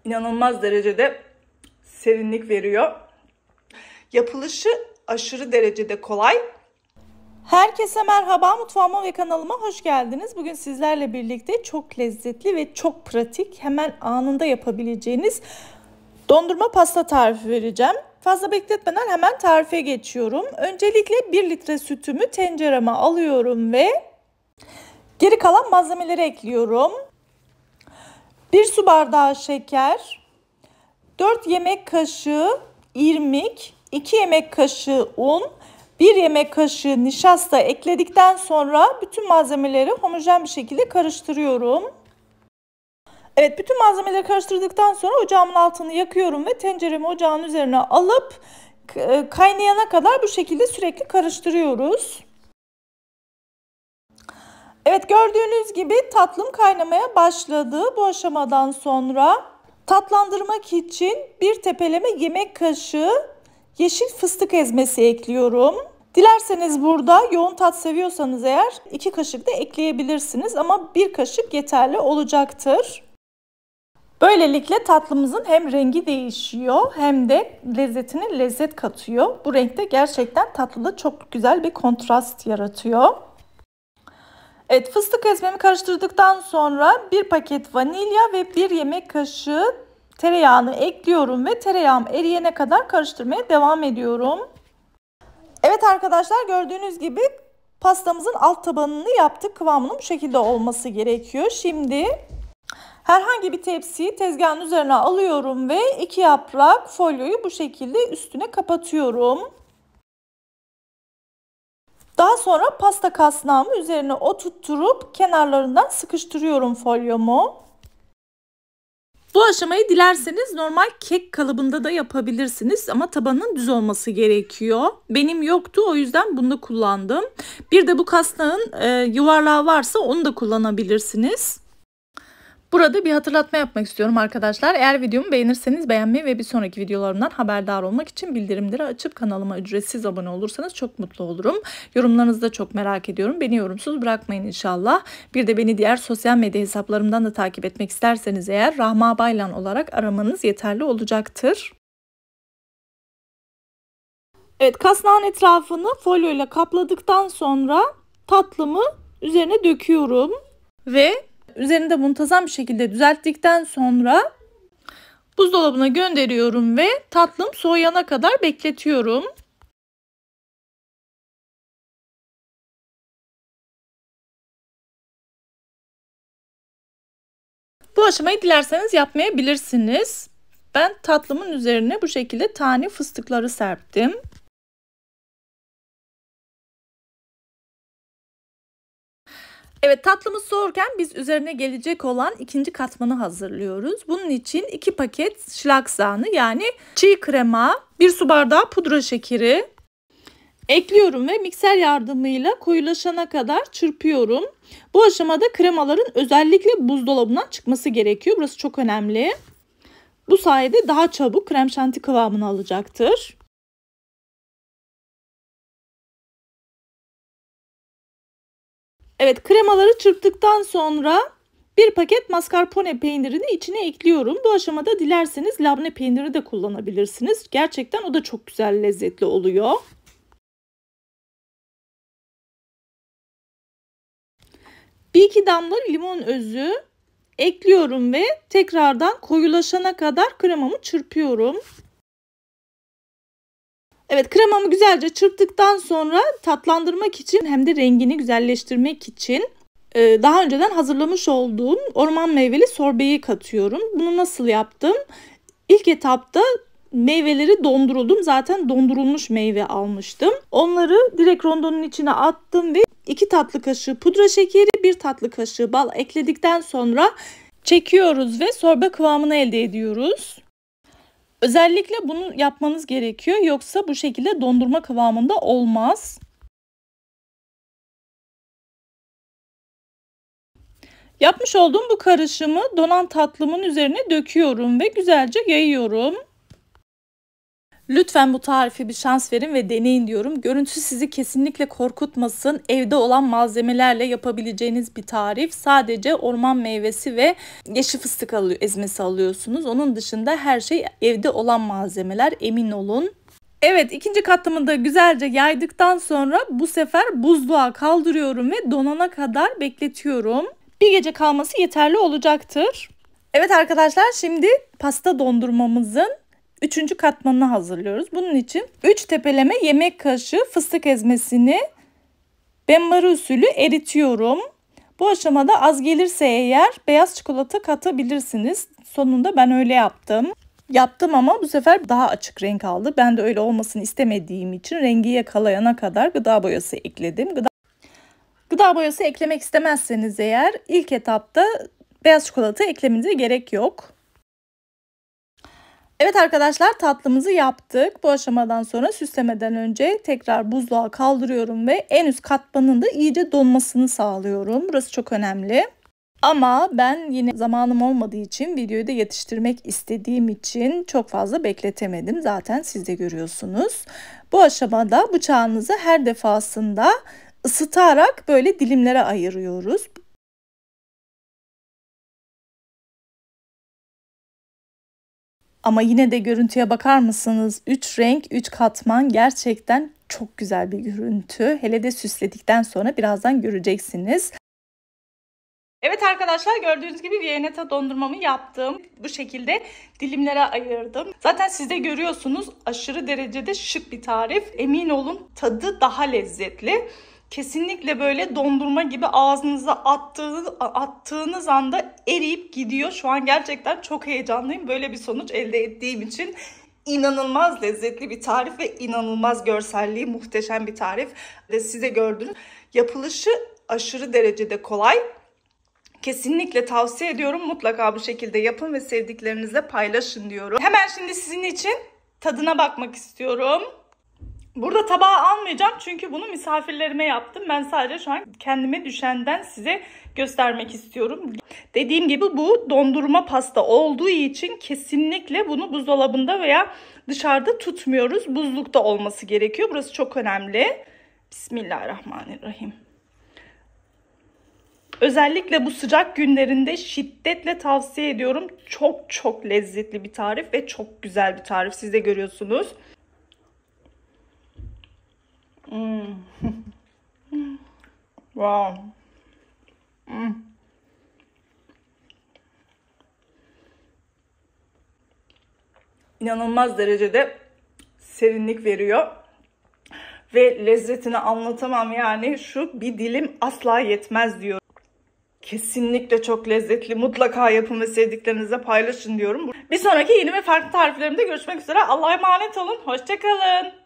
inanılmaz derecede serinlik veriyor. Yapılışı aşırı derecede kolay. Herkese merhaba, mutfağıma ve kanalıma hoş geldiniz. Bugün sizlerle birlikte çok lezzetli ve çok pratik, hemen anında yapabileceğiniz dondurma pasta tarifi vereceğim. Fazla bekletmeden hemen tarife geçiyorum. Öncelikle 1 litre sütümü tencereme alıyorum ve geri kalan malzemeleri ekliyorum. 1 su bardağı şeker, 4 yemek kaşığı irmik, 2 yemek kaşığı un, 1 yemek kaşığı nişasta ekledikten sonra bütün malzemeleri homojen bir şekilde karıştırıyorum. Evet, bütün malzemeleri karıştırdıktan sonra ocağımın altını yakıyorum ve tenceremi ocağın üzerine alıp kaynayana kadar bu şekilde sürekli karıştırıyoruz. Evet, gördüğünüz gibi tatlım kaynamaya başladı. Bu aşamadan sonra tatlandırmak için bir tepeleme yemek kaşığı yeşil fıstık ezmesi ekliyorum. Dilerseniz burada yoğun tat seviyorsanız eğer 2 kaşık da ekleyebilirsiniz ama 1 kaşık yeterli olacaktır. Böylelikle tatlımızın hem rengi değişiyor hem de lezzetine lezzet katıyor. Bu renkte gerçekten tatlıda çok güzel bir kontrast yaratıyor. Evet, fıstık ezmemi karıştırdıktan sonra 1 paket vanilya ve 1 yemek kaşığı tereyağını ekliyorum ve tereyağım eriyene kadar karıştırmaya devam ediyorum. Evet arkadaşlar, gördüğünüz gibi pastamızın alt tabanını yaptık. Kıvamının bu şekilde olması gerekiyor. Şimdi herhangi bir tepsiyi tezgahın üzerine alıyorum ve 2 yaprak folyoyu bu şekilde üstüne kapatıyorum. Daha sonra pasta kasnağımı üzerine oturtturup kenarlarından sıkıştırıyorum folyomu. Bu aşamayı dilerseniz normal kek kalıbında da yapabilirsiniz ama tabanın düz olması gerekiyor. Benim yoktu, o yüzden bunu da kullandım. Bir de bu kasnağın yuvarlağı varsa onu da kullanabilirsiniz. Burada bir hatırlatma yapmak istiyorum arkadaşlar. Eğer videomu beğenirseniz beğenmeyi ve bir sonraki videolarımdan haberdar olmak için bildirimleri açıp kanalıma ücretsiz abone olursanız çok mutlu olurum. Yorumlarınızı da çok merak ediyorum. Beni yorumsuz bırakmayın inşallah. Bir de beni diğer sosyal medya hesaplarımdan da takip etmek isterseniz eğer Rahma Baylan olarak aramanız yeterli olacaktır. Evet, kasnağın etrafını folyo ile kapladıktan sonra tatlımı üzerine döküyorum ve üzerinde muntazam bir şekilde düzelttikten sonra buzdolabına gönderiyorum ve tatlım soğuyana kadar bekletiyorum. Bu aşamayı dilerseniz yapmayabilirsiniz. Ben tatlımın üzerine bu şekilde tane fıstıkları serptim. Evet, tatlımız soğurken biz üzerine gelecek olan ikinci katmanı hazırlıyoruz. Bunun için 2 paket şlaksanı yani çiğ krema, 1 su bardağı pudra şekeri ekliyorum ve mikser yardımıyla koyulaşana kadar çırpıyorum. Bu aşamada kremaların özellikle buzdolabından çıkması gerekiyor. Burası çok önemli. Bu sayede daha çabuk krem şanti kıvamını alacaktır. Evet, kremaları çırptıktan sonra 1 paket mascarpone peynirini içine ekliyorum. Bu aşamada dilerseniz labne peyniri de kullanabilirsiniz. Gerçekten o da çok güzel, lezzetli oluyor. Bir iki damla limon özü ekliyorum ve tekrardan koyulaşana kadar kremamı çırpıyorum. Evet, kremamı güzelce çırptıktan sonra tatlandırmak için hem de rengini güzelleştirmek için daha önceden hazırlamış olduğum orman meyveli sorbeyi katıyorum. Bunu nasıl yaptım? İlk etapta meyveleri donduruldum. Zaten dondurulmuş meyve almıştım. Onları direkt rondonun içine attım ve 2 tatlı kaşığı pudra şekeri, 1 tatlı kaşığı bal ekledikten sonra çekiyoruz ve sorbe kıvamını elde ediyoruz. Özellikle bunu yapmanız gerekiyor, yoksa bu şekilde dondurma kıvamında olmaz. Yapmış olduğum bu karışımı donan tatlımın üzerine döküyorum ve güzelce yayıyorum. Lütfen bu tarife bir şans verin ve deneyin diyorum. Görüntüsü sizi kesinlikle korkutmasın. Evde olan malzemelerle yapabileceğiniz bir tarif. Sadece orman meyvesi ve yeşil fıstık ezmesi alıyorsunuz. Onun dışında her şey evde olan malzemeler, emin olun. Evet, ikinci katımı da güzelce yaydıktan sonra bu sefer buzluğa kaldırıyorum ve donana kadar bekletiyorum. Bir gece kalması yeterli olacaktır. Evet arkadaşlar, şimdi pasta dondurmamızın 3. katmanını hazırlıyoruz. Bunun için 3 tepeleme yemek kaşığı fıstık ezmesini benmari usulü eritiyorum. Bu aşamada az gelirse eğer beyaz çikolata katabilirsiniz. Sonunda ben öyle yaptım. Ama bu sefer daha açık renk aldı. Ben de öyle olmasını istemediğim için rengi yakalayana kadar gıda boyası ekledim. Gıda boyası eklemek istemezseniz eğer ilk etapta beyaz çikolata eklemenize gerek yok. Evet arkadaşlar, tatlımızı yaptık. Bu aşamadan sonra süslemeden önce tekrar buzluğa kaldırıyorum ve en üst katmanın da iyice donmasını sağlıyorum. Burası çok önemli. Ama ben yine zamanım olmadığı için, videoyu da yetiştirmek istediğim için çok fazla bekletemedim. Zaten siz de görüyorsunuz. Bu aşamada bıçağınızı her defasında ısıtarak böyle dilimlere ayırıyoruz. Ama yine de görüntüye bakar mısınız? 3 renk, 3 katman, gerçekten çok güzel bir görüntü. Hele de süsledikten sonra birazdan göreceksiniz. Evet arkadaşlar, gördüğünüz gibi Viennetta dondurmamı yaptım. Bu şekilde dilimlere ayırdım. Zaten siz de görüyorsunuz, aşırı derecede şık bir tarif. Emin olun tadı daha lezzetli. Kesinlikle böyle dondurma gibi ağzınıza attığınız anda eriyip gidiyor. Şu an gerçekten çok heyecanlıyım. Böyle bir sonuç elde ettiğim için inanılmaz lezzetli bir tarif ve inanılmaz görselliği muhteşem bir tarif. Siz de gördünüz. Yapılışı aşırı derecede kolay. Kesinlikle tavsiye ediyorum. Mutlaka bu şekilde yapın ve sevdiklerinizle paylaşın diyorum. Hemen şimdi sizin için tadına bakmak istiyorum. Burada tabağı almayacağım çünkü bunu misafirlerime yaptım. Ben sadece şu an kendime düşenden size göstermek istiyorum. Dediğim gibi bu dondurma pasta olduğu için kesinlikle bunu buzdolabında veya dışarıda tutmuyoruz. Buzlukta olması gerekiyor. Burası çok önemli. Bismillahirrahmanirrahim. Özellikle bu sıcak günlerinde şiddetle tavsiye ediyorum. Çok çok lezzetli bir tarif ve çok güzel bir tarif. Siz de görüyorsunuz. Wow. İnanılmaz derecede serinlik veriyor. Ve lezzetini anlatamam, yani şu bir dilim asla yetmez diyorum. Kesinlikle çok lezzetli. Mutlaka yapın ve sevdiklerinizle paylaşın diyorum. Bir sonraki yeni ve farklı tariflerimde görüşmek üzere. Allah'a emanet olun. Hoşça kalın.